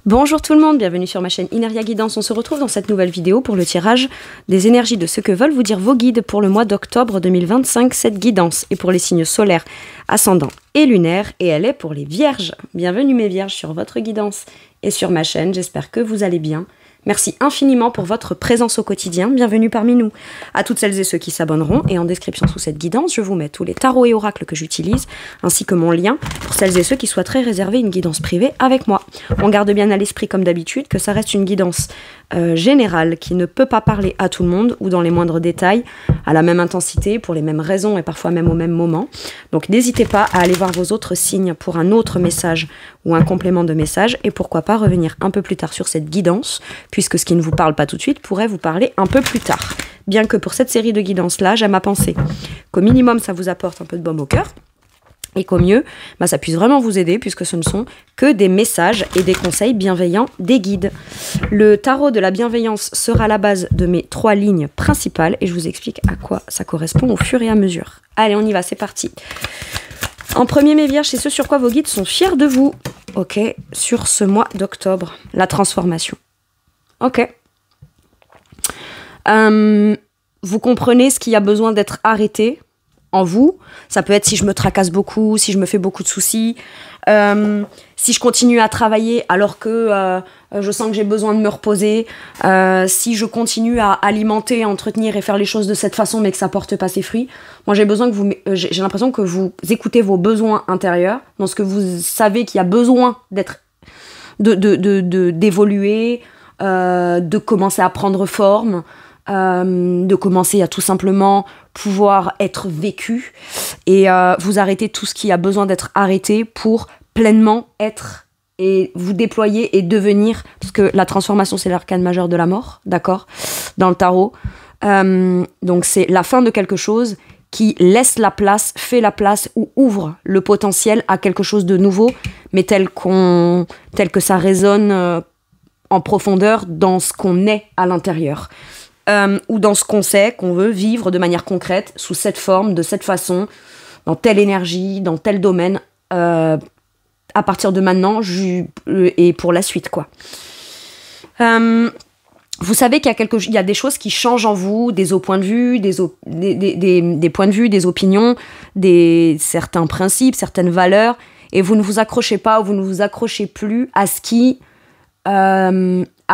Bonjour tout le monde, bienvenue sur ma chaîne Ineria Guidance. On se retrouve dans cette nouvelle vidéo pour le tirage des énergies de ce que veulent vous dire vos guides pour le mois d'octobre 2025. Cette guidance est pour les signes solaires, ascendants et lunaires et elle est pour les vierges. Bienvenue mes vierges sur votre guidance et sur ma chaîne, j'espère que vous allez bien. Merci infiniment pour votre présence au quotidien, bienvenue parmi nous. À toutes celles et ceux qui s'abonneront, et en description sous cette guidance, je vous mets tous les tarots et oracles que j'utilise, ainsi que mon lien pour celles et ceux qui souhaiteraient réserver une guidance privée avec moi. On garde bien à l'esprit, comme d'habitude, que ça reste une guidance générale, qui ne peut pas parler à tout le monde, ou dans les moindres détails, à la même intensité, pour les mêmes raisons, et parfois même au même moment. Donc n'hésitez pas à aller voir vos autres signes pour un autre message, ou un complément de message, et pourquoi pas revenir un peu plus tard sur cette guidance, puisque ce qui ne vous parle pas tout de suite pourrait vous parler un peu plus tard. Bien que pour cette série de guidances-là, j'aime à penser qu'au minimum, ça vous apporte un peu de baume au cœur, et qu'au mieux, ça puisse vraiment vous aider, puisque ce ne sont que des messages et des conseils bienveillants des guides. Le tarot de la bienveillance sera la base de mes 3 lignes principales, et je vous explique à quoi ça correspond au fur et à mesure. Allez, on y va, c'est parti. En premier, mes vierges, c'est ce sur quoi vos guides sont fiers de vous. Ok, sur ce mois d'octobre, la transformation. Ok. Vous comprenez ce qui a besoin d'être arrêté en vous. Ça peut être si je me tracasse beaucoup, si je me fais beaucoup de soucis, si je continue à travailler alors que je sens que j'ai besoin de me reposer, si je continue à alimenter, à entretenir et faire les choses de cette façon mais que ça porte pas ses fruits. Moi j'ai besoin que vous, j'ai l'impression que vous écoutez vos besoins intérieurs, dans ce que vous savez qu'il y a besoin d'être, d'évoluer, de commencer à prendre forme, de commencer à tout simplement pouvoir être vécu et vous arrêtez tout ce qui a besoin d'être arrêté pour pleinement être et vous déployer et devenir, parce que la transformation c'est l'arcane majeur de la mort, d'accord, dans le tarot, donc c'est la fin de quelque chose qui laisse la place, fait la place ou ouvre le potentiel à quelque chose de nouveau, mais tel que ça résonne en profondeur dans ce qu'on est à l'intérieur. Ou dans ce qu'on sait qu'on veut vivre de manière concrète, sous cette forme, de cette façon, dans telle énergie, dans tel domaine, à partir de maintenant et pour la suite, quoi. Vous savez qu'il y a des choses qui changent en vous, des points de vue, des points de vue, des opinions, certains principes, certaines valeurs, et vous ne vous accrochez pas ou vous ne vous accrochez plus à ce qui a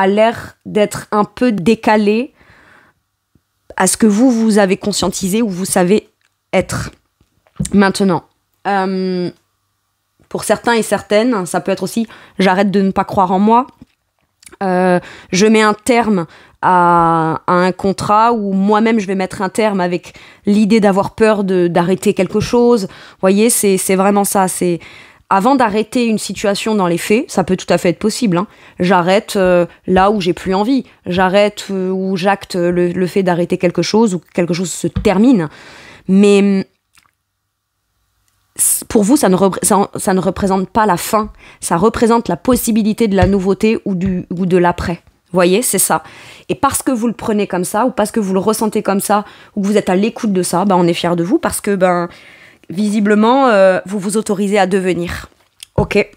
l'air d'être un peu décalé à ce que vous avez conscientisé ou vous savez être maintenant. Pour certains et certaines, ça peut être aussi « j'arrête de ne pas croire en moi », je mets un terme à un contrat où moi-même je vais mettre un terme avec l'idée d'avoir peur d'arrêter quelque chose. Vous voyez, c'est vraiment ça, c'est... Avant d'arrêter une situation dans les faits, ça peut tout à fait être possible, hein. J'arrête là où j'ai plus envie. J'arrête ou j'acte le fait d'arrêter quelque chose ou que quelque chose se termine. Mais pour vous, ça ne représente pas la fin. Ça représente la possibilité de la nouveauté ou de l'après. Vous voyez, c'est ça. Et parce que vous le prenez comme ça, ou parce que vous le ressentez comme ça, ou que vous êtes à l'écoute de ça, on est fiers de vous parce que visiblement, vous vous autorisez à devenir. Ok.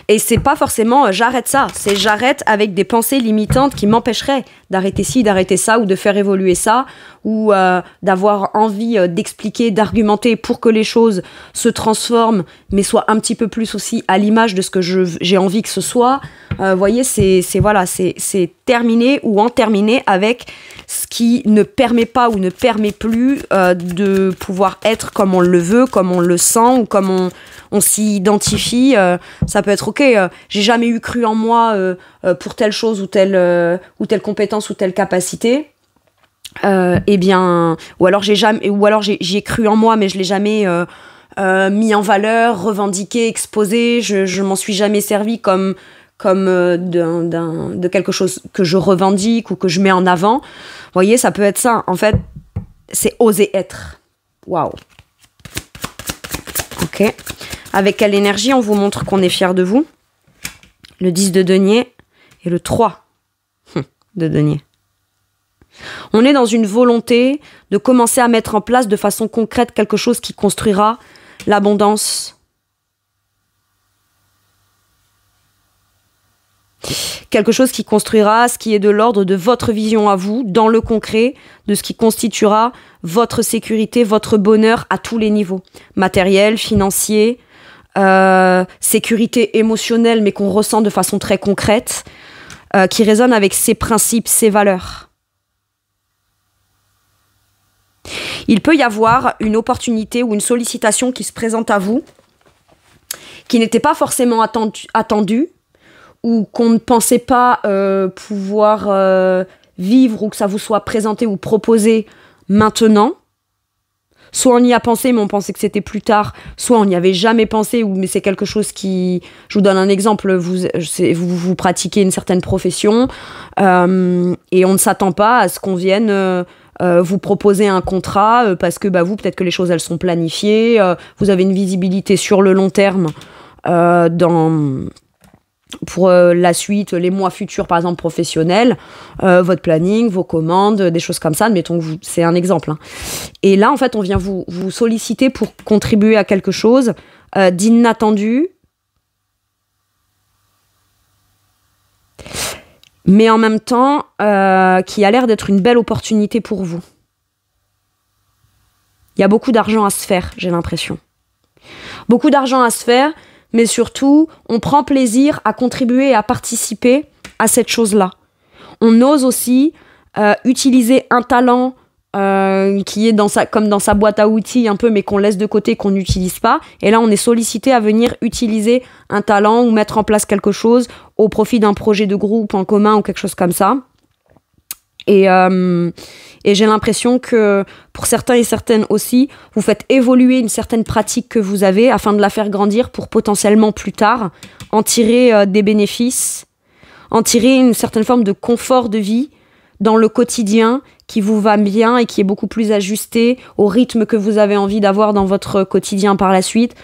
Et c'est pas forcément j'arrête ça, c'est j'arrête avec des pensées limitantes qui m'empêcheraient d'arrêter ci, d'arrêter ça, ou de faire évoluer ça, ou d'avoir envie d'expliquer, d'argumenter pour que les choses se transforment, mais soient un petit peu plus aussi à l'image de ce que j'ai envie que ce soit. Vous voyez, c'est terminé ou en terminer avec ce qui ne permet pas ou ne permet plus de pouvoir être comme on le veut, comme on le sent ou comme on s'y identifie. Ça peut être ok, j'ai jamais eu cru en moi pour telle chose ou telle compétence ou telle capacité. Eh bien, ou alors j'y ai cru en moi mais je l'ai jamais mis en valeur, revendiqué, exposé, je m'en suis jamais servi comme de quelque chose que je revendique ou que je mets en avant. Vous voyez, ça peut être ça. En fait, c'est oser être. Waouh. Ok. Avec quelle énergie on vous montre qu'on est fier de vous? Le 10 de denier et le 3 de denier. On est dans une volonté de commencer à mettre en place de façon concrète quelque chose qui construira l'abondance, quelque chose qui construira ce qui est de l'ordre de votre vision à vous, dans le concret, de ce qui constituera votre sécurité, votre bonheur à tous les niveaux. Matériel, financier, sécurité émotionnelle, mais qu'on ressent de façon très concrète, qui résonne avec ses principes, ses valeurs. Il peut y avoir une opportunité ou une sollicitation qui se présente à vous, qui n'était pas forcément attendue, ou qu'on ne pensait pas pouvoir vivre, ou que ça vous soit présenté ou proposé maintenant. Soit on y a pensé, mais on pensait que c'était plus tard, soit on n'y avait jamais pensé, mais c'est quelque chose qui... Je vous donne un exemple, vous pratiquez une certaine profession, et on ne s'attend pas à ce qu'on vienne vous proposer un contrat, parce que vous, peut-être que les choses, elles sont planifiées, vous avez une visibilité sur le long terme pour la suite, les mois futurs, par exemple, professionnels, votre planning, vos commandes, des choses comme ça. Admettons que c'est un exemple. Hein. Et là, en fait, on vient vous solliciter pour contribuer à quelque chose d'inattendu, mais en même temps, qui a l'air d'être une belle opportunité pour vous. Il y a beaucoup d'argent à se faire, j'ai l'impression. Beaucoup d'argent à se faire, mais surtout, on prend plaisir à contribuer et à participer à cette chose-là. On ose aussi utiliser un talent qui est comme dans sa boîte à outils un peu, mais qu'on laisse de côté, qu'on n'utilise pas. Et là, on est sollicité à venir utiliser un talent ou mettre en place quelque chose au profit d'un projet de groupe en commun ou quelque chose comme ça. Et j'ai l'impression que pour certains et certaines aussi, vous faites évoluer une certaine pratique que vous avez afin de la faire grandir pour potentiellement plus tard en tirer des bénéfices, en tirer une certaine forme de confort de vie dans le quotidien qui vous va bien et qui est beaucoup plus ajusté au rythme que vous avez envie d'avoir dans votre quotidien par la suite.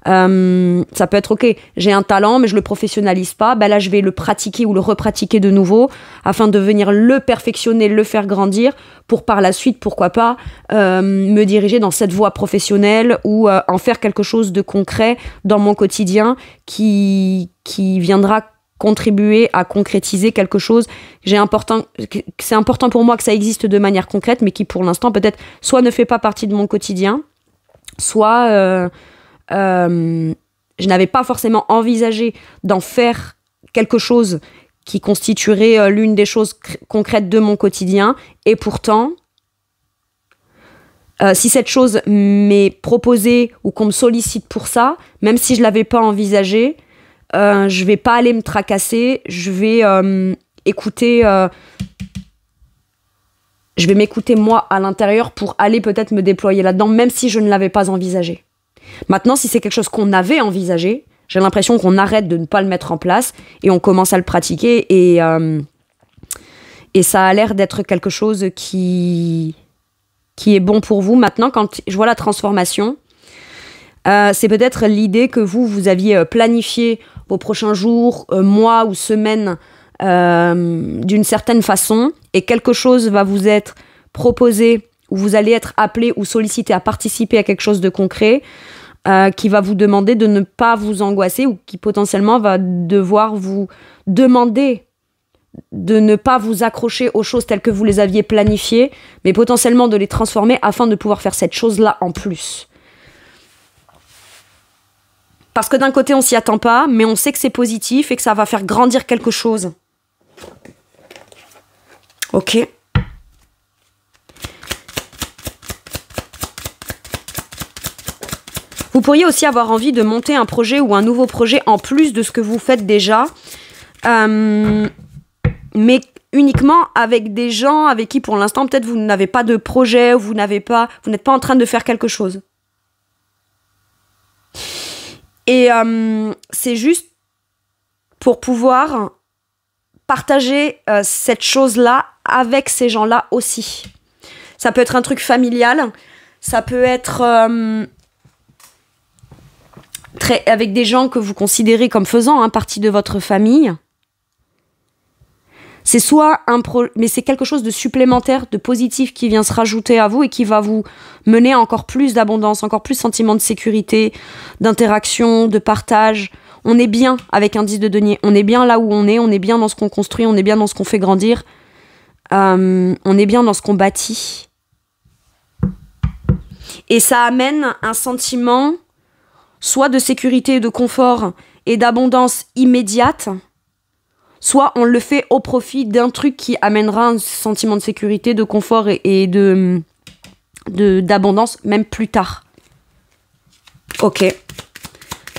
Ça peut être ok, j'ai un talent mais je le professionnalise pas, là je vais le pratiquer ou le repratiquer de nouveau afin de venir le perfectionner, le faire grandir pour par la suite, pourquoi pas, me diriger dans cette voie professionnelle ou en faire quelque chose de concret dans mon quotidien qui viendra contribuer à concrétiser quelque chose. C'est important pour moi que ça existe de manière concrète, mais qui pour l'instant peut-être soit ne fait pas partie de mon quotidien, soit je n'avais pas forcément envisagé d'en faire quelque chose qui constituerait l'une des choses concrètes de mon quotidien. Et pourtant, si cette chose m'est proposée ou qu'on me sollicite pour ça, même si je ne l'avais pas envisagé, je ne vais pas aller me tracasser, je vais écouter... je vais m'écouter moi à l'intérieur pour aller peut-être me déployer là-dedans, même si je ne l'avais pas envisagé. Maintenant, si c'est quelque chose qu'on avait envisagé, j'ai l'impression qu'on arrête de ne pas le mettre en place et on commence à le pratiquer et ça a l'air d'être quelque chose qui est bon pour vous. Maintenant, quand je vois la transformation, c'est peut-être l'idée que vous aviez planifié vos prochains jours, mois ou semaines d'une certaine façon et quelque chose va vous être proposé ou vous allez être appelé ou sollicité à participer à quelque chose de concret qui va vous demander de ne pas vous angoisser ou qui potentiellement va devoir vous demander de ne pas vous accrocher aux choses telles que vous les aviez planifiées, mais potentiellement de les transformer afin de pouvoir faire cette chose-là en plus. Parce que d'un côté, on s'y attend pas, mais on sait que c'est positif et que ça va faire grandir quelque chose. Ok. Vous pourriez aussi avoir envie de monter un projet ou un nouveau projet en plus de ce que vous faites déjà, mais uniquement avec des gens avec qui pour l'instant peut-être vous n'avez pas de projet, ou vous n'êtes pas en train de faire quelque chose. Et c'est juste pour pouvoir partager cette chose-là avec ces gens-là aussi. Ça peut être un truc familial, ça peut être avec des gens que vous considérez comme faisant partie de votre famille. C'est soit mais c'est quelque chose de supplémentaire, de positif qui vient se rajouter à vous et qui va vous mener à encore plus d'abondance, encore plus de sentiment de sécurité, d'interaction, de partage. on est bien avec un 10 de denier. On est bien là où on est bien dans ce qu'on construit, on est bien dans ce qu'on fait grandir. On est bien dans ce qu'on bâtit. Et ça amène un sentiment soit de sécurité, de confort et d'abondance immédiate, soit on le fait au profit d'un truc qui amènera un sentiment de sécurité, de confort et d'abondance même plus tard. Ok.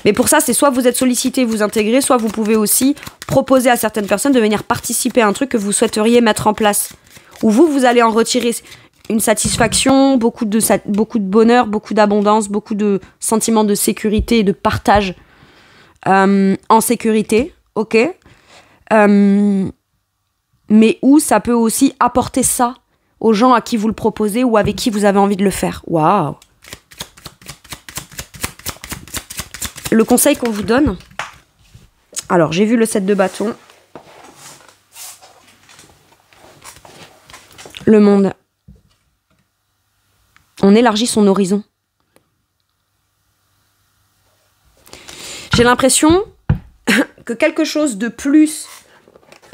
Mais pour ça, c'est soit vous êtes sollicité, vous intégrez, soit vous pouvez aussi proposer à certaines personnes de venir participer à un truc que vous souhaiteriez mettre en place. Où vous allez en retirer une satisfaction, beaucoup de bonheur, beaucoup d'abondance, beaucoup de sentiments de sécurité et de partage en sécurité, ok. Mais où ça peut aussi apporter ça aux gens à qui vous le proposez ou avec qui vous avez envie de le faire. Waouh! Le conseil qu'on vous donne, alors j'ai vu le 7 de bâton, le monde, on élargit son horizon. J'ai l'impression que quelque chose de plus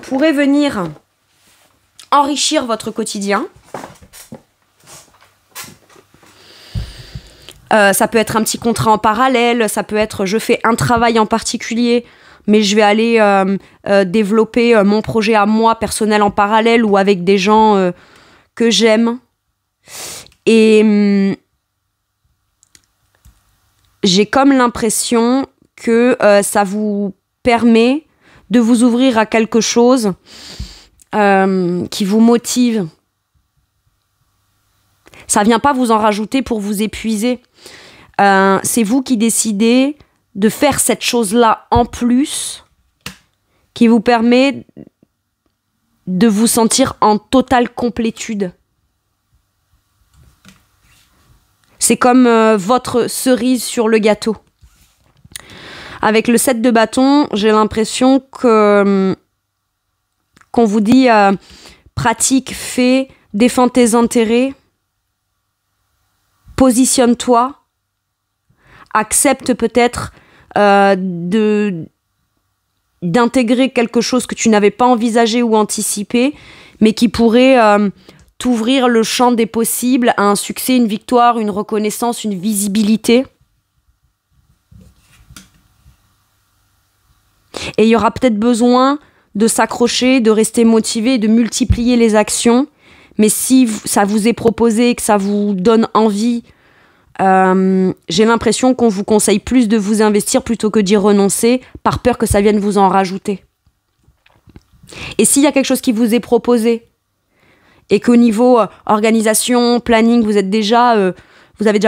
pourrait venir enrichir votre quotidien. Ça peut être un petit contrat en parallèle, ça peut être je fais un travail en particulier, mais je vais aller développer mon projet à moi personnel en parallèle ou avec des gens que j'aime. Et j'ai comme l'impression que ça vous permet de vous ouvrir à quelque chose qui vous motive. Ça vient pas vous en rajouter pour vous épuiser. C'est vous qui décidez de faire cette chose-là en plus qui vous permet de vous sentir en totale complétude. C'est comme votre cerise sur le gâteau. Avec le 7 de bâton, j'ai l'impression que qu'on vous dit pratique, fais, défends tes intérêts, positionne-toi, accepte peut-être d'intégrer quelque chose que tu n'avais pas envisagé ou anticipé, mais qui pourrait t'ouvrir le champ des possibles à un succès, une victoire, une reconnaissance, une visibilité. Et il y aura peut-être besoin de s'accrocher, de rester motivé, de multiplier les actions. Mais si ça vous est proposé et que ça vous donne envie, j'ai l'impression qu'on vous conseille plus de vous investir plutôt que d'y renoncer par peur que ça vienne vous en rajouter. Et s'il y a quelque chose qui vous est proposé et qu'au niveau organisation, planning, vous avez déjà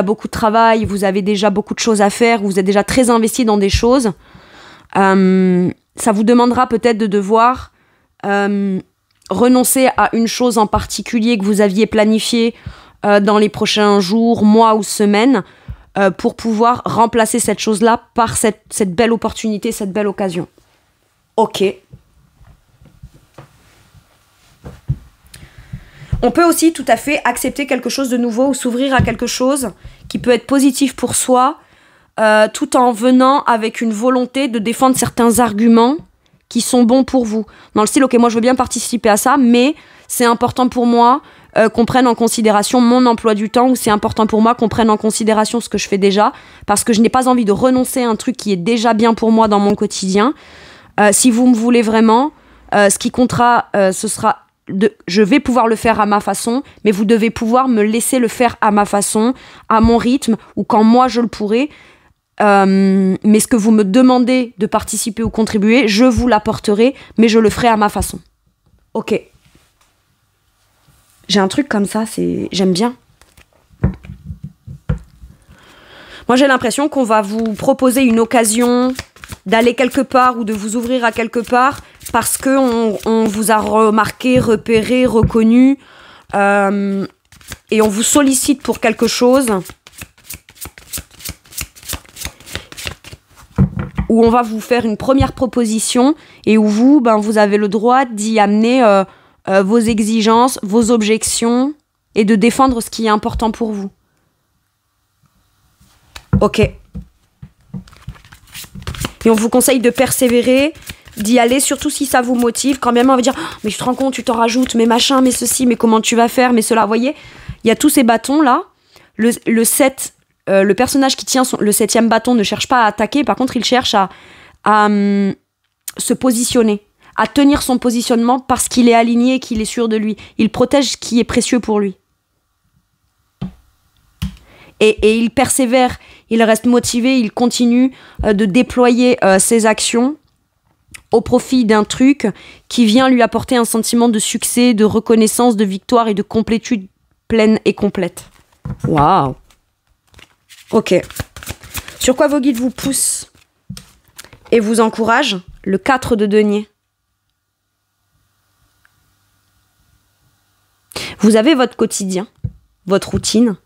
beaucoup de travail, vous avez déjà beaucoup de choses à faire, vous êtes déjà très investi dans des choses, ça vous demandera peut-être de devoir renoncer à une chose en particulier que vous aviez planifiée dans les prochains jours, mois ou semaines pour pouvoir remplacer cette chose-là par cette belle opportunité, cette belle occasion. Ok. On peut aussi tout à fait accepter quelque chose de nouveau ou s'ouvrir à quelque chose qui peut être positif pour soi, tout en venant avec une volonté de défendre certains arguments qui sont bons pour vous. Dans le style, ok, moi je veux bien participer à ça, mais c'est important pour moi qu'on prenne en considération mon emploi du temps, ou c'est important pour moi qu'on prenne en considération ce que je fais déjà, parce que je n'ai pas envie de renoncer à un truc qui est déjà bien pour moi dans mon quotidien. Si vous me voulez vraiment, ce qui comptera, ce sera... je vais pouvoir le faire à ma façon, mais vous devez pouvoir me laisser le faire à ma façon, à mon rythme, ou quand moi je le pourrai. Mais ce que vous me demandez de participer ou contribuer, je vous l'apporterai, mais je le ferai à ma façon. Ok. J'ai un truc comme ça, j'aime bien. Moi, j'ai l'impression qu'on va vous proposer une occasion d'aller quelque part ou de vous ouvrir à quelque part parce qu'on vous a remarqué, repéré, reconnu et on vous sollicite pour quelque chose où on va vous faire une première proposition et où vous avez le droit d'y amener vos exigences, vos objections et de défendre ce qui est important pour vous. Ok. Et on vous conseille de persévérer, d'y aller, surtout si ça vous motive. Quand bien même on va dire, oh, mais tu te rends compte, tu t'en rajoutes, mais machin, mais ceci, mais comment tu vas faire, mais cela. Vous voyez, il y a tous ces bâtons là. Le 7, le personnage qui tient le 7e bâton ne cherche pas à attaquer, par contre il cherche à se positionner, à tenir son positionnement parce qu'il est aligné et qu'il est sûr de lui. Il protège ce qui est précieux pour lui. Et il persévère, il reste motivé, il continue de déployer ses actions au profit d'un truc qui vient lui apporter un sentiment de succès, de reconnaissance, de victoire et de complétude pleine et complète. Waouh! Ok. Sur quoi vos guides vous poussent et vous encouragent? Le 4 de denier. Vous avez votre quotidien, votre routine,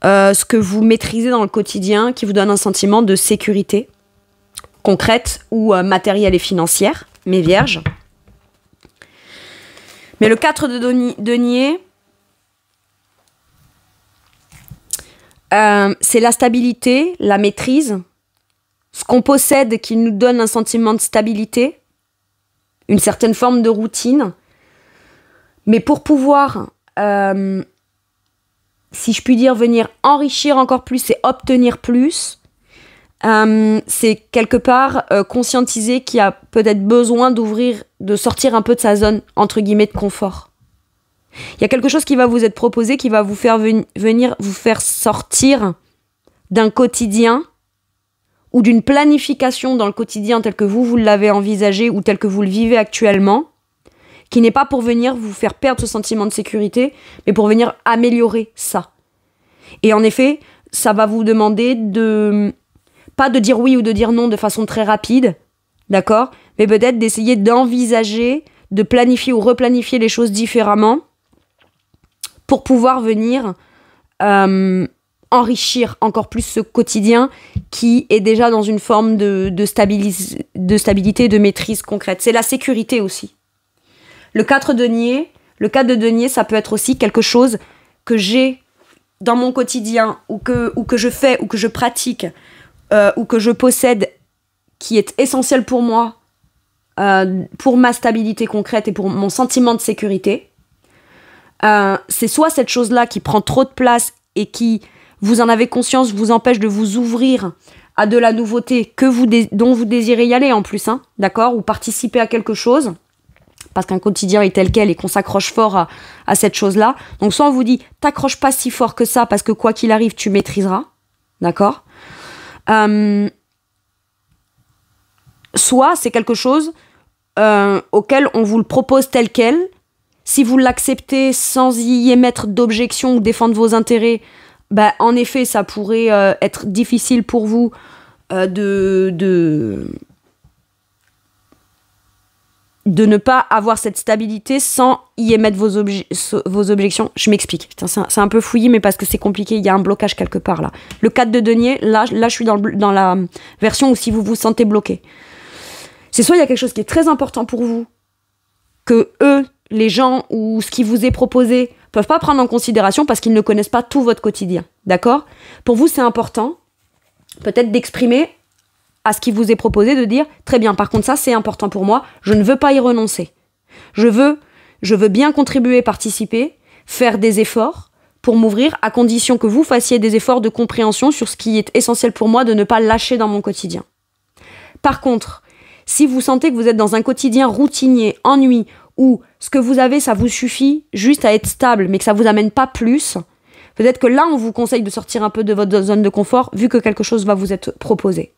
ce que vous maîtrisez dans le quotidien qui vous donne un sentiment de sécurité concrète ou matérielle et financière, mes vierges. Mais le 4 de denier, c'est la stabilité, la maîtrise, ce qu'on possède qui nous donne un sentiment de stabilité, une certaine forme de routine. Mais pour pouvoir, si je puis dire, venir enrichir encore plus et obtenir plus, c'est quelque part conscientiser qu'il y a peut-être besoin de sortir un peu de sa zone, entre guillemets, de confort. Il y a quelque chose qui va vous être proposé, qui va vous faire venir vous faire sortir d'un quotidien ou d'une planification dans le quotidien tel que vous l'avez envisagé ou tel que vous le vivez actuellement, qui n'est pas pour venir vous faire perdre ce sentiment de sécurité, mais pour venir améliorer ça. Et en effet, ça va vous demander pas de dire oui ou de dire non de façon très rapide, d'accord, mais peut-être d'essayer d'envisager, de planifier ou replanifier les choses différemment pour pouvoir venir enrichir encore plus ce quotidien qui est déjà dans une forme de stabilité, de maîtrise concrète. C'est la sécurité aussi. Le 4 de denier, ça peut être aussi quelque chose que j'ai dans mon quotidien ou que je fais ou que je pratique ou que je possède qui est essentiel pour moi, pour ma stabilité concrète et pour mon sentiment de sécurité. C'est soit cette chose-là qui prend trop de place et qui, vous en avez conscience, vous empêche de vous ouvrir à de la nouveauté dont vous désirez y aller en plus, hein, d'accord, ou participer à quelque chose, parce qu'un quotidien est tel quel et qu'on s'accroche fort à cette chose-là. Donc soit on vous dit, t'accroches pas si fort que ça parce que quoi qu'il arrive, tu maîtriseras, d'accord, soit c'est quelque chose auquel on vous le propose tel quel. Si vous l'acceptez sans y émettre d'objection ou défendre vos intérêts, bah, en effet, ça pourrait être difficile pour vous de ne pas avoir cette stabilité sans y émettre vos objections. Je m'explique. Putain, c'est un peu fouillis, mais parce que c'est compliqué, il y a un blocage quelque part là. Le 4 de denier, là je suis dans la version où si vous vous sentez bloqué. C'est soit il y a quelque chose qui est très important pour vous, que eux, les gens ou ce qui vous est proposé peuvent pas prendre en considération parce qu'ils ne connaissent pas tout votre quotidien, d'accord? Pour vous, c'est important peut-être d'exprimer à ce qui vous est proposé, de dire très bien, par contre ça c'est important pour moi, je ne veux pas y renoncer. Je veux bien contribuer, participer, faire des efforts pour m'ouvrir à condition que vous fassiez des efforts de compréhension sur ce qui est essentiel pour moi de ne pas lâcher dans mon quotidien. Par contre, si vous sentez que vous êtes dans un quotidien routinier, ennui, où ce que vous avez, ça vous suffit juste à être stable, mais que ça vous amène pas plus, peut-être que là, on vous conseille de sortir un peu de votre zone de confort, vu que quelque chose va vous être proposé.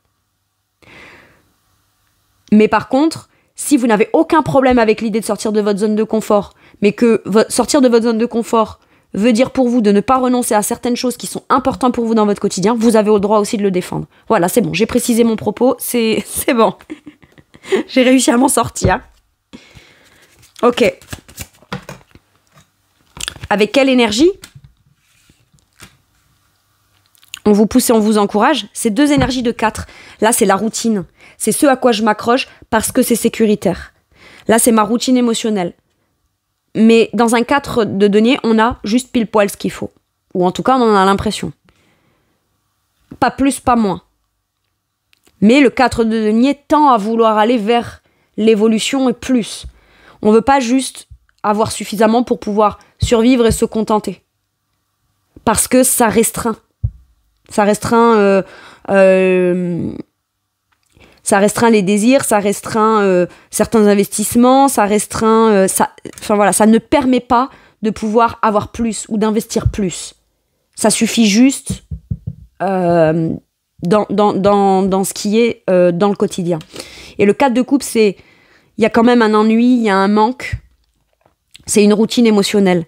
Mais par contre, si vous n'avez aucun problème avec l'idée de sortir de votre zone de confort, mais que sortir de votre zone de confort veut dire pour vous de ne pas renoncer à certaines choses qui sont importantes pour vous dans votre quotidien, vous avez le droit aussi de le défendre. Voilà, c'est bon, j'ai précisé mon propos, c'est bon. J'ai réussi à m'en sortir. Ok. Avec quelle énergie on vous pousse et on vous encourage? C'est 2 énergies de 4. Là, c'est la routine. C'est ce à quoi je m'accroche parce que c'est sécuritaire. Là, c'est ma routine émotionnelle. Mais dans un 4 de denier, on a juste pile poil ce qu'il faut. Ou en tout cas, on en a l'impression. Pas plus, pas moins. Mais le 4 de denier tend à vouloir aller vers l'évolution et plus. On ne veut pas juste avoir suffisamment pour pouvoir survivre et se contenter. Parce que ça restreint. Ça restreint les désirs, ça restreint certains investissements, ça restreint... ça ne permet pas de pouvoir avoir plus ou d'investir plus. Ça suffit juste dans ce qui est dans le quotidien. Et le 4 de coupe, il y a quand même un ennui, il y a un manque. C'est une routine émotionnelle.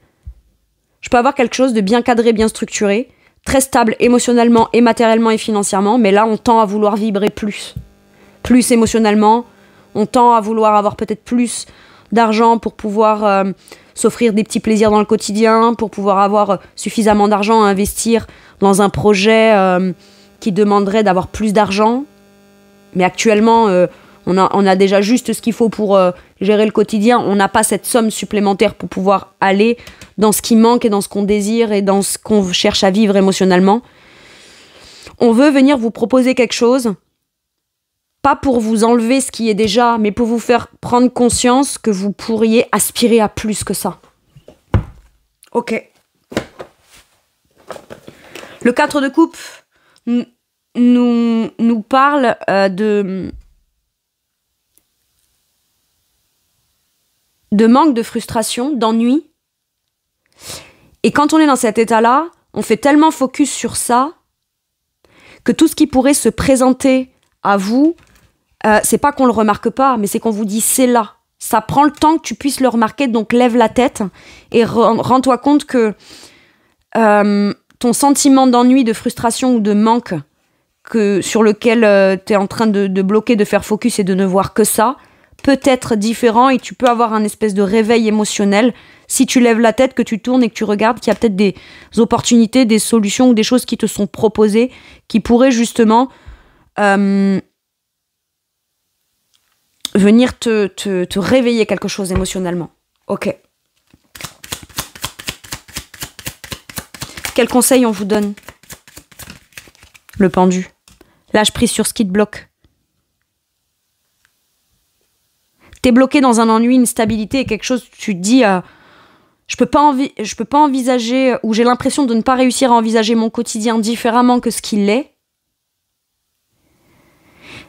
Je peux avoir quelque chose de bien cadré, bien structuré, très stable émotionnellement et matériellement et financièrement, mais là, on tend à vouloir vibrer plus. Plus émotionnellement, on tend à vouloir avoir peut-être plus d'argent pour pouvoir s'offrir des petits plaisirs dans le quotidien, pour pouvoir avoir suffisamment d'argent à investir dans un projet qui demanderait d'avoir plus d'argent. Mais actuellement, on a déjà juste ce qu'il faut pour gérer le quotidien. On n'a pas cette somme supplémentaire pour pouvoir aller dans ce qui manque et dans ce qu'on désire et dans ce qu'on cherche à vivre émotionnellement. On veut venir vous proposer quelque chose, pas pour vous enlever ce qui est déjà, mais pour vous faire prendre conscience que vous pourriez aspirer à plus que ça. Ok. Le 4 de coupe nous parle de manque de frustration, d'ennui. Et quand on est dans cet état-là, on fait tellement focus sur ça que tout ce qui pourrait se présenter à vous, c'est pas qu'on le remarque pas, mais c'est qu'on vous dit c'est là. Ça prend le temps que tu puisses le remarquer, donc lève la tête et rends-toi compte que ton sentiment d'ennui, de frustration ou de manque sur lequel tu es en train de bloquer, de faire focus et de ne voir que ça, peut être différent et tu peux avoir un espèce de réveil émotionnel si tu lèves la tête, que tu tournes et que tu regardes qu'il y a peut-être des opportunités, des solutions ou des choses qui te sont proposées qui pourraient justement venir te réveiller quelque chose émotionnellement. Ok. Quel conseil on vous donne? Le pendu. Lâche prise sur ce qui te bloque. T'es bloqué dans un ennui, une stabilité et quelque chose, tu te dis je peux pas envisager, ou j'ai l'impression de ne pas réussir à envisager mon quotidien différemment que ce qu'il est.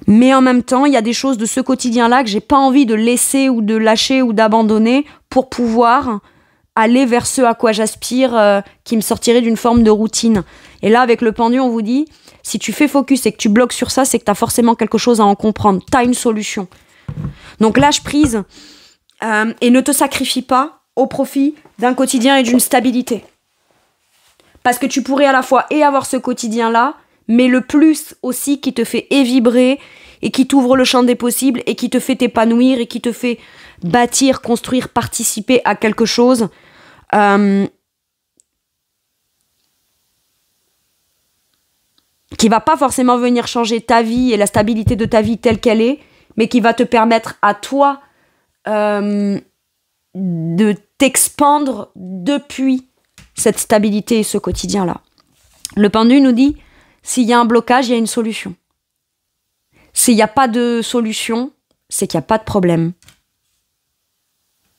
Mais en même temps, il y a des choses de ce quotidien-là que j'ai pas envie de laisser ou de lâcher ou d'abandonner pour pouvoir aller vers ce à quoi j'aspire, qui me sortirait d'une forme de routine. Et là, avec le pendu, on vous dit, si tu fais focus et que tu bloques sur ça, c'est que tu as forcément quelque chose à en comprendre. Tu as une solution. Donc lâche prise et ne te sacrifie pas au profit d'un quotidien et d'une stabilité. Parce que tu pourrais à la fois et avoir ce quotidien-là, mais le plus aussi qui te fait vibrer et qui t'ouvre le champ des possibles et qui te fait t'épanouir et qui te fait bâtir, construire, participer à quelque chose qui va pas forcément venir changer ta vie et la stabilité de ta vie telle qu'elle est, mais qui va te permettre à toi de t'expandre depuis cette stabilité et ce quotidien-là. Le pendu nous dit, s'il y a un blocage, il y a une solution. S'il n'y a pas de solution, c'est qu'il n'y a pas de problème.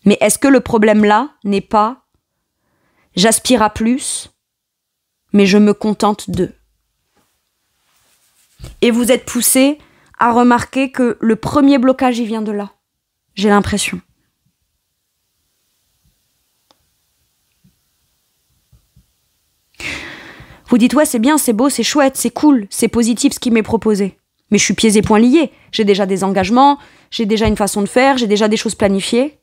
Mais est-ce que le problème-là n'est pas « j'aspire à plus, mais je me contente de ». Et vous êtes poussé à remarquer que le premier blocage, il vient de là. J'ai l'impression. Vous dites, ouais, c'est bien, c'est beau, c'est chouette, c'est cool, c'est positif ce qui m'est proposé. Mais je suis pieds et poings liés. J'ai déjà des engagements, j'ai déjà une façon de faire, j'ai déjà des choses planifiées.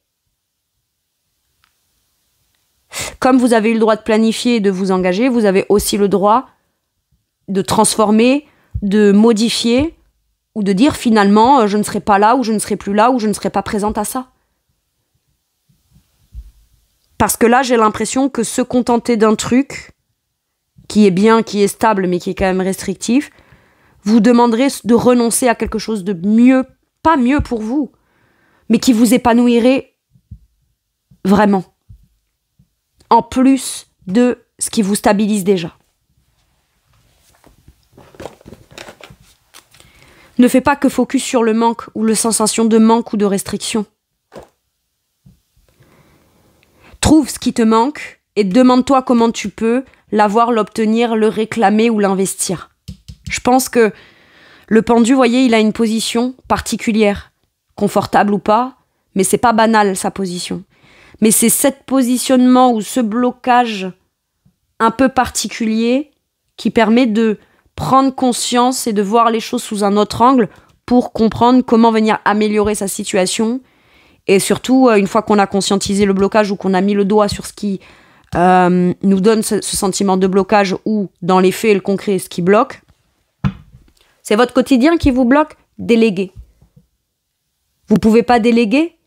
Comme vous avez eu le droit de planifier et de vous engager, vous avez aussi le droit de transformer, de modifier ou de dire finalement je ne serai pas là ou je ne serai plus là ou je ne serai pas présente à ça. Parce que là, j'ai l'impression que se contenter d'un truc qui est bien, qui est stable, mais qui est quand même restrictif, vous demanderez de renoncer à quelque chose de mieux, pas mieux pour vous, mais qui vous épanouirait vraiment. En plus de ce qui vous stabilise déjà. Ne fais pas que focus sur le manque ou la sensation de manque ou de restriction. Trouve ce qui te manque et demande-toi comment tu peux l'avoir, l'obtenir, le réclamer ou l'investir. Je pense que le pendu, vous voyez, il a une position particulière, confortable ou pas, mais c'est pas banal sa position. Mais c'est ce positionnement ou ce blocage un peu particulier qui permet de prendre conscience et de voir les choses sous un autre angle pour comprendre comment venir améliorer sa situation. Et surtout, une fois qu'on a conscientisé le blocage ou qu'on a mis le doigt sur ce qui nous donne ce sentiment de blocage ou, dans les faits, le concret, ce qui bloque, c'est votre quotidien qui vous bloque, déléguez. Vous pouvez pas déléguer,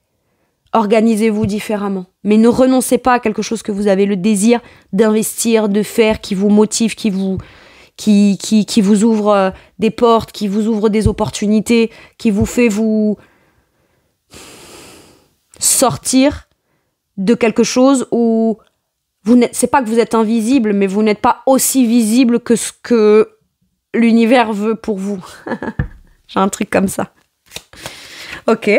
organisez-vous différemment. Mais ne renoncez pas à quelque chose que vous avez le désir d'investir, de faire, qui vous motive, qui vous ouvre des portes, qui vous ouvre des opportunités, qui vous fait vous sortir de quelque chose où c'est pas que vous êtes invisible, mais vous n'êtes pas aussi visible que ce que l'univers veut pour vous. J'ai un truc comme ça. Ok.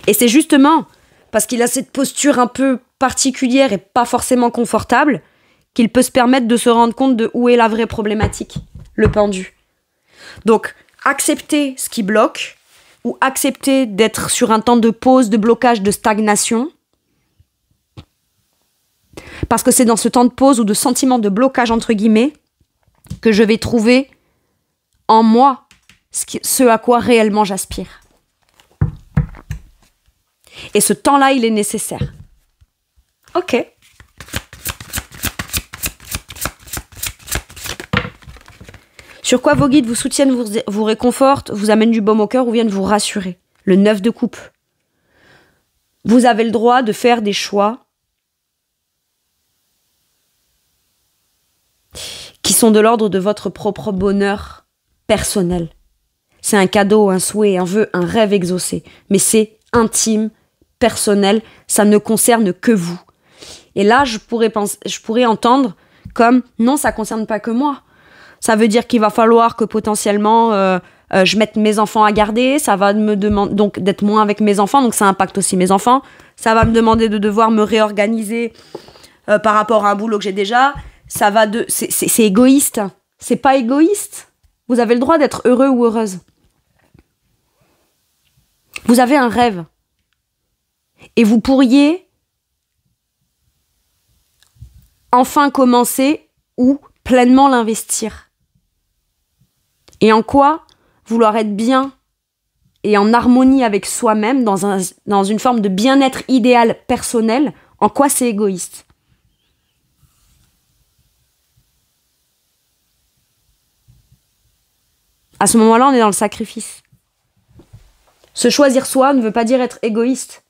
Et c'est justement parce qu'il a cette posture un peu particulière et pas forcément confortable qu'il peut se permettre de se rendre compte de où est la vraie problématique, le pendu. Donc, accepter ce qui bloque ou accepter d'être sur un temps de pause, de blocage, de stagnation, parce que c'est dans ce temps de pause ou de sentiment de blocage, entre guillemets, que je vais trouver en moi ce à quoi réellement j'aspire. Et ce temps-là, il est nécessaire. Ok. Sur quoi vos guides vous soutiennent, vous réconfortent, vous amènent du baume au cœur ou viennent vous rassurer. Le 9 de coupe. Vous avez le droit de faire des choix qui sont de l'ordre de votre propre bonheur personnel. C'est un cadeau, un souhait, un vœu, un rêve exaucé. Mais c'est intime, personnel, ça ne concerne que vous. Et là, je pourrais entendre comme « non, ça ne concerne pas que moi ». Ça veut dire qu'il va falloir que potentiellement je mette mes enfants à garder, ça va me demander donc d'être moins avec mes enfants, donc ça impacte aussi mes enfants. Ça va me demander de devoir me réorganiser par rapport à un boulot que j'ai déjà. C'est égoïste. C'est pas égoïste. Vous avez le droit d'être heureux ou heureuse. Vous avez un rêve. Et vous pourriez enfin commencer ou pleinement l'investir. Et en quoi vouloir être bien et en harmonie avec soi-même dans une forme de bien-être idéal personnel, en quoi c'est égoïste? À ce moment-là, on est dans le sacrifice. Se choisir soi ne veut pas dire être égoïste.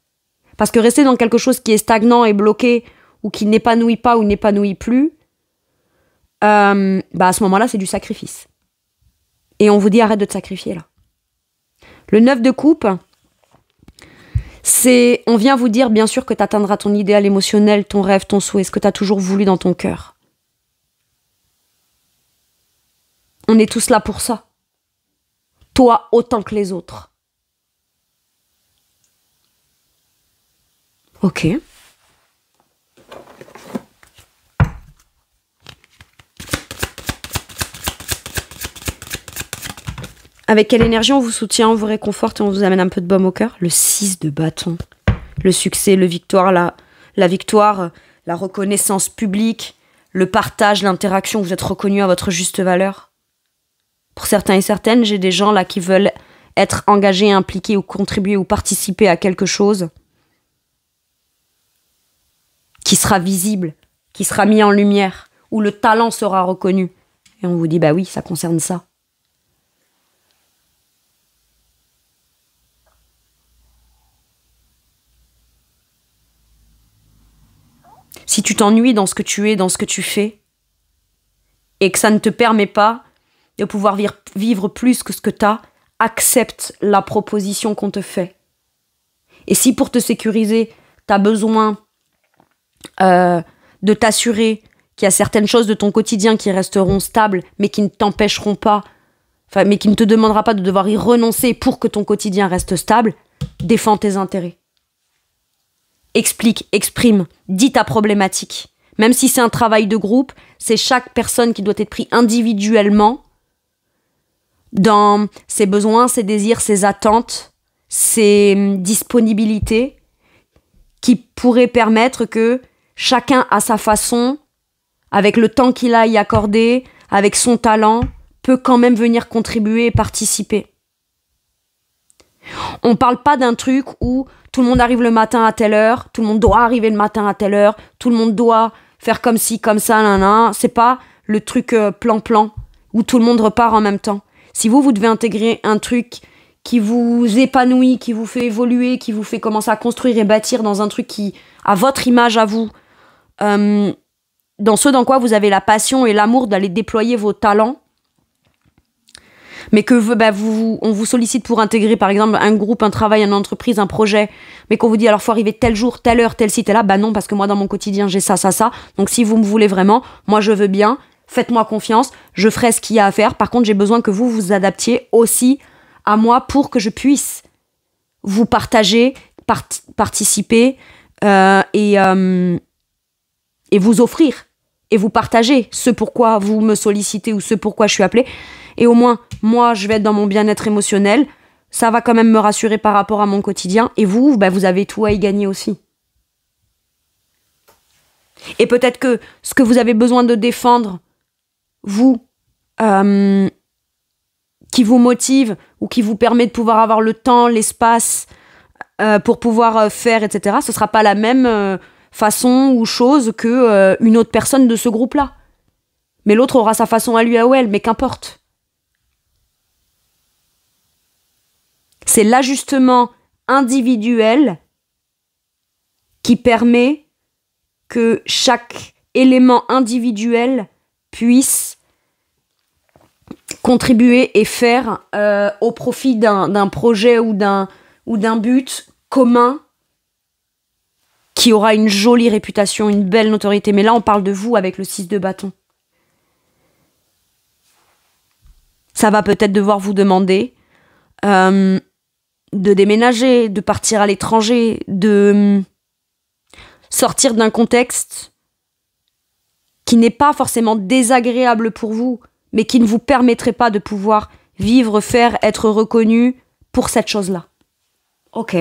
Parce que rester dans quelque chose qui est stagnant et bloqué, ou qui n'épanouit pas ou n'épanouit plus, à ce moment-là, c'est du sacrifice. Et on vous dit arrête de te sacrifier là. Le 9 de coupe, on vient vous dire bien sûr que tu atteindras ton idéal émotionnel, ton rêve, ton souhait, ce que tu as toujours voulu dans ton cœur. On est tous là pour ça. Toi autant que les autres. Ok. Avec quelle énergie on vous soutient, on vous réconforte et on vous amène un peu de baume au cœur? Le 6 de bâton. Le succès, la victoire, la reconnaissance publique, le partage, l'interaction, vous êtes reconnus à votre juste valeur. Pour certains et certaines, j'ai des gens là qui veulent être engagés, impliqués ou contribuer ou participer à quelque chose qui sera visible, qui sera mis en lumière, où le talent sera reconnu. Et on vous dit, bah oui, ça concerne ça. Si tu t'ennuies dans ce que tu es, dans ce que tu fais, et que ça ne te permet pas de pouvoir vivre plus que ce que tu as, accepte la proposition qu'on te fait. Et si pour te sécuriser, tu as besoin de t'assurer qu'il y a certaines choses de ton quotidien qui resteront stables, mais qui ne t'empêcheront pas, mais qui ne te demandera pas de devoir y renoncer pour que ton quotidien reste stable, défends tes intérêts. Explique, exprime, dis ta problématique. Même si c'est un travail de groupe, c'est chaque personne qui doit être prise individuellement dans ses besoins, ses désirs, ses attentes, ses disponibilités, qui pourraient permettre que chacun à sa façon, avec le temps qu'il a à y accorder, avec son talent, peut quand même venir contribuer et participer. On parle pas d'un truc où tout le monde arrive le matin à telle heure, tout le monde doit arriver le matin à telle heure, tout le monde doit faire comme ci, comme ça, nan. C'est pas le truc plan-plan, où tout le monde repart en même temps. Si vous devez intégrer un truc qui vous épanouit, qui vous fait évoluer, qui vous fait commencer à construire et bâtir dans un truc qui a votre image à vous, dans ce dans quoi vous avez la passion et l'amour d'aller déployer vos talents, mais que on vous sollicite pour intégrer par exemple un groupe, un travail, une entreprise, un projet, mais qu'on vous dit alors faut arriver tel jour, telle heure, tel site, et là, non, parce que moi dans mon quotidien j'ai ça, donc si vous me voulez vraiment, moi je veux bien, faites-moi confiance, je ferai ce qu'il y a à faire, par contre j'ai besoin que vous vous adaptiez aussi à moi pour que je puisse vous partager, participer et vous offrir et vous partager ce pourquoi vous me sollicitez ou ce pourquoi je suis appelée. Et au moins, moi, je vais être dans mon bien-être émotionnel. Ça va quand même me rassurer par rapport à mon quotidien. Et vous, vous avez tout à y gagner aussi. Et peut-être que ce que vous avez besoin de défendre, vous, qui vous motive ou qui vous permet de pouvoir avoir le temps, l'espace pour pouvoir faire, etc., ce ne sera pas la même façon ou chose que une autre personne de ce groupe-là. Mais l'autre aura sa façon à lui ou elle, mais qu'importe. C'est l'ajustement individuel qui permet que chaque élément individuel puisse contribuer et faire au profit d'un projet ou d'un but commun qui aura une jolie réputation, une belle notoriété. Mais là, on parle de vous avec le 6 de bâton. Ça va peut-être devoir vous demander de déménager, de partir à l'étranger, de sortir d'un contexte qui n'est pas forcément désagréable pour vous, mais qui ne vous permettrait pas de pouvoir vivre, faire, être reconnu pour cette chose-là. Ok.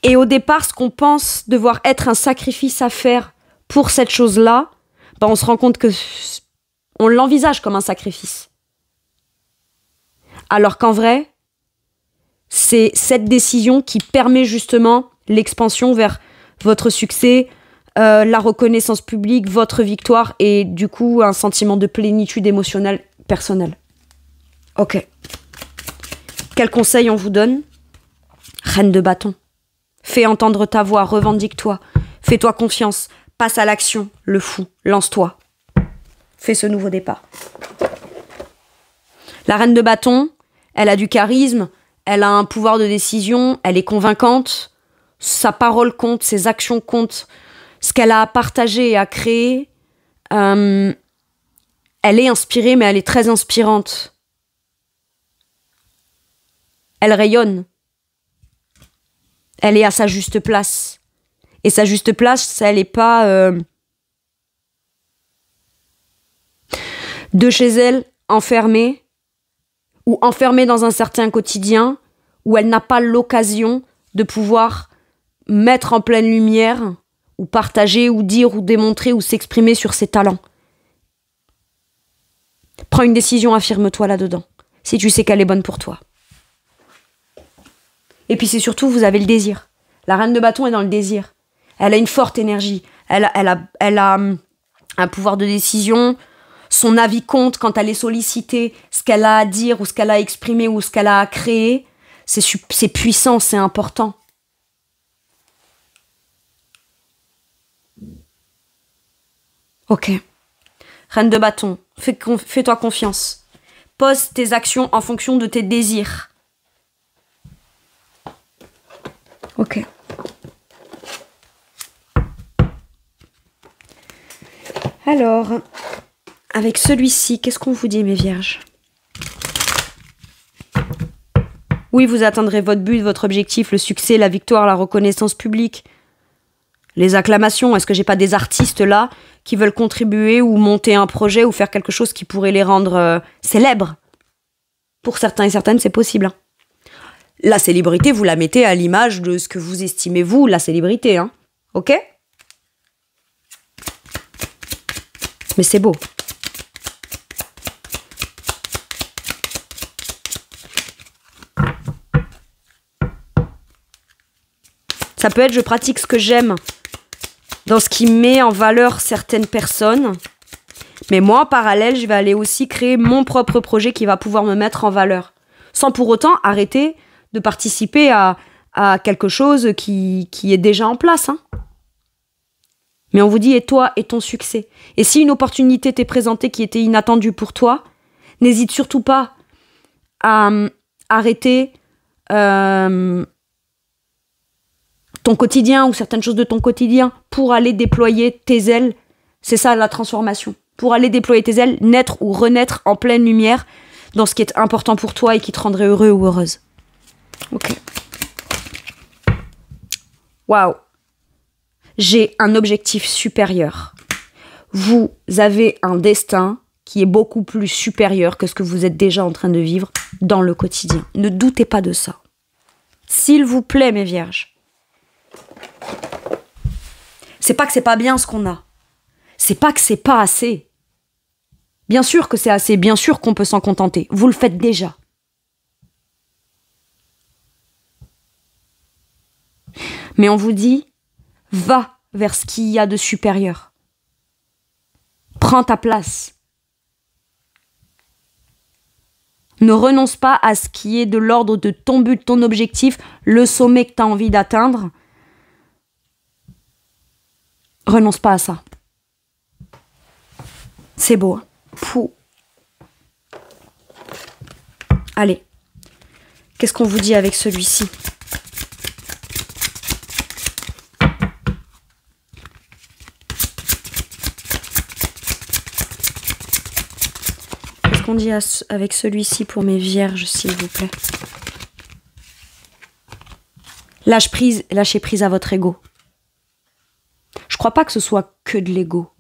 Et au départ, ce qu'on pense devoir être un sacrifice à faire pour cette chose-là, on se rend compte que on l'envisage comme un sacrifice. Alors qu'en vrai, c'est cette décision qui permet justement l'expansion vers votre succès, la reconnaissance publique, votre victoire et du coup un sentiment de plénitude émotionnelle personnelle. Ok. Quel conseil on vous donne ? Reine de bâton. Fais entendre ta voix, revendique-toi, fais-toi confiance, passe à l'action, le fou, lance-toi. Fais ce nouveau départ. La reine de bâton, elle a du charisme, elle a un pouvoir de décision, elle est convaincante, sa parole compte, ses actions comptent, ce qu'elle a à partager et à créer. Elle est inspirée, mais elle est très inspirante. Elle rayonne. Elle est à sa juste place. Et sa juste place, elle n'est pas de chez elle, enfermée, ou enfermée dans un certain quotidien, où elle n'a pas l'occasion de pouvoir mettre en pleine lumière, ou partager, ou dire, ou démontrer, ou s'exprimer sur ses talents. Prends une décision, affirme-toi là-dedans, si tu sais qu'elle est bonne pour toi. Et puis c'est surtout, vous avez le désir. La reine de bâton est dans le désir. Elle a une forte énergie. Elle a un pouvoir de décision. Son avis compte quand elle est sollicitée. Ce qu'elle a à dire ou ce qu'elle a à exprimer ou ce qu'elle a à créer, c'est puissant, c'est important. Ok. Reine de bâton, fais-toi confiance. Pose tes actions en fonction de tes désirs. Ok. Alors, avec celui-ci, qu'est-ce qu'on vous dit, mes vierges? Oui, vous atteindrez votre but, votre objectif, le succès, la victoire, la reconnaissance publique. Les acclamations. Est-ce que j'ai pas des artistes là qui veulent contribuer ou monter un projet ou faire quelque chose qui pourrait les rendre célèbres? Pour certains et certaines, c'est possible. Hein. La célébrité, vous la mettez à l'image de ce que vous estimez, vous, la célébrité. Hein. Ok? Mais c'est beau. Ça peut être je pratique ce que j'aime dans ce qui met en valeur certaines personnes. Mais moi, en parallèle, je vais aller aussi créer mon propre projet qui va pouvoir me mettre en valeur. Sans pour autant arrêter de participer à quelque chose qui est déjà en place. Hein. Mais on vous dit, et toi, et ton succès. Et si une opportunité t'est présentée qui était inattendue pour toi, n'hésite surtout pas à arrêter ton quotidien ou certaines choses de ton quotidien pour aller déployer tes ailes. C'est ça la transformation. Pour aller déployer tes ailes, naître ou renaître en pleine lumière dans ce qui est important pour toi et qui te rendrait heureux ou heureuse. Ok. Waouh. J'ai un objectif supérieur. Vous avez un destin qui est beaucoup plus supérieur que ce que vous êtes déjà en train de vivre dans le quotidien. Ne doutez pas de ça. S'il vous plaît, mes vierges. C'est pas que c'est pas bien ce qu'on a. C'est pas que c'est pas assez. Bien sûr que c'est assez, bien sûr qu'on peut s'en contenter. Vous le faites déjà. Mais on vous dit, va vers ce qu'il y a de supérieur. Prends ta place. Ne renonce pas à ce qui est de l'ordre de ton but, ton objectif, le sommet que tu as envie d'atteindre. Renonce pas à ça. C'est beau. Hein. Pouh. Allez. Qu'est-ce qu'on vous dit avec celui-ci ? Qu'est-ce qu'on dit avec celui-ci pour mes vierges, s'il vous plaît ? Lâchez prise à votre ego. Je crois pas que ce soit que de l'ego.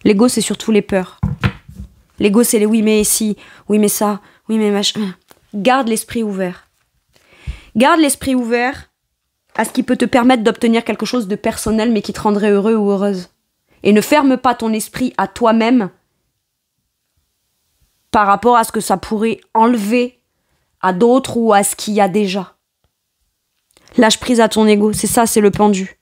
L'ego, c'est surtout les peurs. L'ego, c'est les oui mais si, oui mais ça, oui mais machin. Garde l'esprit ouvert. Garde l'esprit ouvert à ce qui peut te permettre d'obtenir quelque chose de personnel mais qui te rendrait heureux ou heureuse. Et ne ferme pas ton esprit à toi-même par rapport à ce que ça pourrait enlever à d'autres ou à ce qu'il y a déjà. Lâche prise à ton ego, c'est ça, c'est le pendu.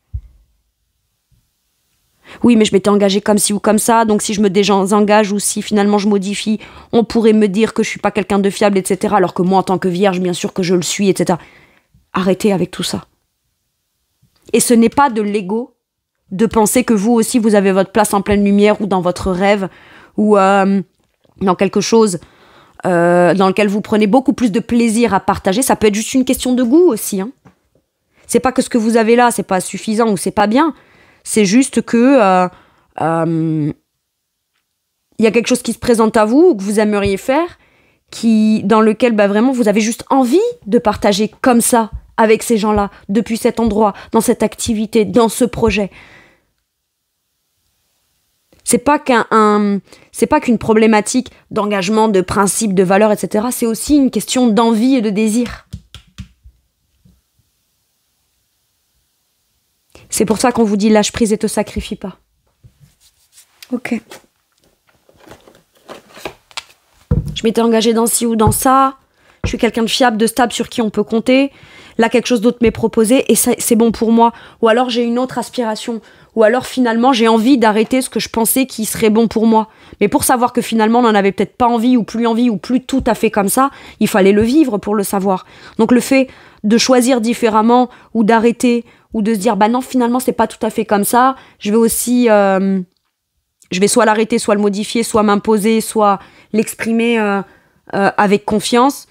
Oui, mais je m'étais engagée comme ci ou comme ça, donc si je me désengage ou si finalement je modifie, on pourrait me dire que je suis pas quelqu'un de fiable, etc. Alors que moi, en tant que vierge, bien sûr que je le suis, etc. Arrêtez avec tout ça. Et ce n'est pas de l'ego de penser que vous aussi, vous avez votre place en pleine lumière ou dans votre rêve ou dans quelque chose dans lequel vous prenez beaucoup plus de plaisir à partager. Ça peut être juste une question de goût aussi. Hein. C'est pas que ce que vous avez là, c'est pas suffisant ou c'est pas bien. C'est juste que y a quelque chose qui se présente à vous ou que vous aimeriez faire dans lequel vraiment vous avez juste envie de partager comme ça avec ces gens-là, depuis cet endroit, dans cette activité, dans ce projet. C'est pas qu'une problématique d'engagement, de principe, de valeur, etc. C'est aussi une question d'envie et de désir. C'est pour ça qu'on vous dit lâche prise et te sacrifie pas. Ok. Je m'étais engagée dans ci ou dans ça. Je suis quelqu'un de fiable, de stable, sur qui on peut compter. Là, quelque chose d'autre m'est proposé et c'est bon pour moi. Ou alors j'ai une autre aspiration. Ou alors finalement j'ai envie d'arrêter ce que je pensais qui serait bon pour moi. Mais pour savoir que finalement on n'en avait peut-être pas envie ou plus tout à fait comme ça, il fallait le vivre pour le savoir. Donc le fait de choisir différemment ou d'arrêter ou de se dire bah non finalement c'est pas tout à fait comme ça, je vais aussi je vais soit l'arrêter, soit le modifier, soit m'imposer, soit l'exprimer avec confiance.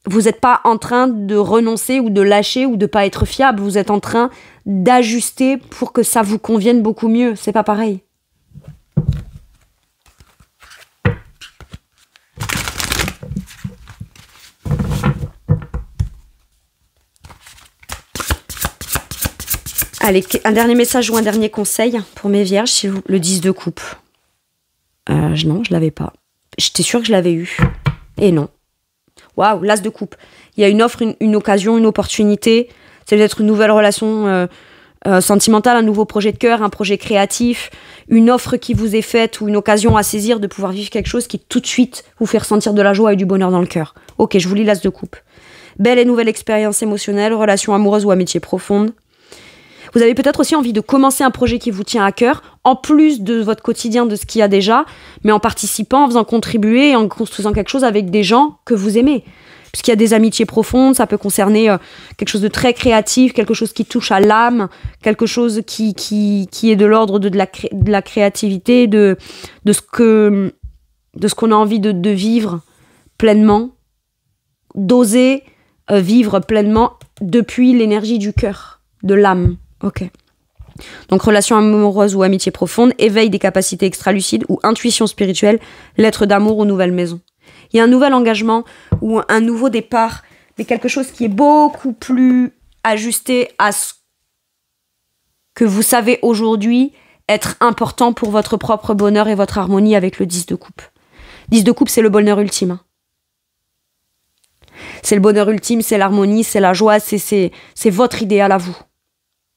vous n'êtes pas en train de renoncer ou de lâcher ou de pas être fiable. Vous êtes en train d'ajuster pour que ça vous convienne beaucoup mieux. C'est pas pareil. Allez, un dernier message ou un dernier conseil pour mes vierges, le 10 de coupe. Non, je l'avais pas. J'étais sûre que je l'avais eu. Et non. Waouh, l'as de coupe. Il y a une offre, une occasion, une opportunité. C'est peut-être une nouvelle relation sentimentale, un nouveau projet de cœur, un projet créatif, une offre qui vous est faite ou une occasion à saisir de pouvoir vivre quelque chose qui tout de suite vous fait ressentir de la joie et du bonheur dans le cœur. Ok, je vous lis l'as de coupe. Belle et nouvelle expérience émotionnelle, relation amoureuse ou amitié profonde. Vous avez peut-être aussi envie de commencer un projet qui vous tient à cœur, en plus de votre quotidien, de ce qu'il y a déjà, mais en participant, en faisant contribuer, en construisant quelque chose avec des gens que vous aimez. Puisqu'il y a des amitiés profondes, ça peut concerner quelque chose de très créatif, quelque chose qui touche à l'âme, quelque chose qui est de l'ordre de la créativité, de ce qu'on a envie de vivre pleinement, d'oser vivre pleinement depuis l'énergie du cœur, de l'âme. Ok. Donc, relation amoureuse ou amitié profonde, éveil des capacités extralucides ou intuition spirituelle, lettre d'amour ou nouvelle maison. Il y a un nouvel engagement ou un nouveau départ, mais quelque chose qui est beaucoup plus ajusté à ce que vous savez aujourd'hui être important pour votre propre bonheur et votre harmonie avec le 10 de coupe. 10 de coupe, c'est le bonheur ultime. C'est le bonheur ultime, c'est l'harmonie, c'est la joie, c'est votre idéal à vous.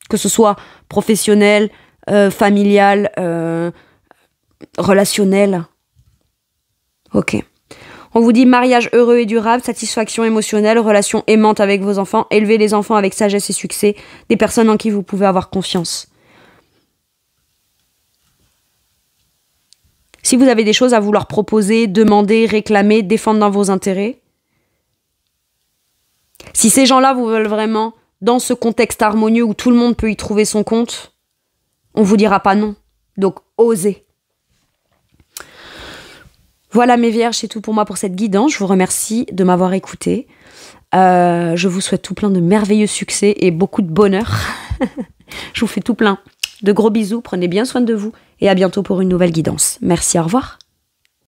Que ce soit professionnel, familial, relationnel. Ok. On vous dit mariage heureux et durable, satisfaction émotionnelle, relation aimante avec vos enfants, élever les enfants avec sagesse et succès, des personnes en qui vous pouvez avoir confiance. Si vous avez des choses à vouloir proposer, demander, réclamer, défendre dans vos intérêts, si ces gens-là vous veulent vraiment dans ce contexte harmonieux où tout le monde peut y trouver son compte, on vous dira pas non. Donc, osez. Voilà mes vierges, c'est tout pour moi pour cette guidance. Je vous remercie de m'avoir écouté. Je vous souhaite tout plein de merveilleux succès et beaucoup de bonheur. Je vous fais tout plein de gros bisous. Prenez bien soin de vous et à bientôt pour une nouvelle guidance. Merci, au revoir.